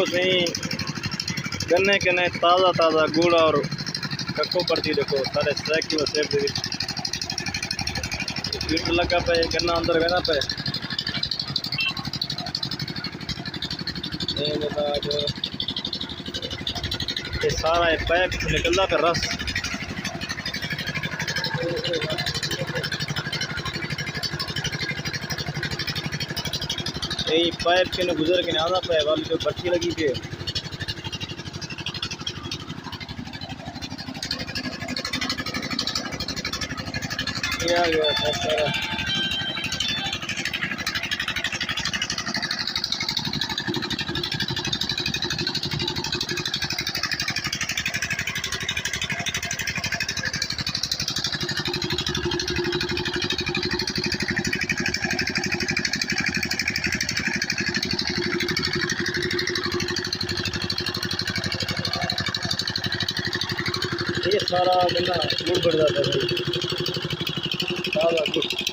देखो सही गन्ने के नए ताज़ा ताज़ा गुड़ और कक्को पड़ती देखो सारे सैक की सेब दे फिल्टर लगा पे गन्ना अंदर गना पे ये सारा पैप निकलता पे रस यही पाइप के न गुजर के आना पे वाली जो भट्टी लगी पे ये आ गया सारा ये सारा गन्ना गुड़ बढ़ जाता है सारा गुड़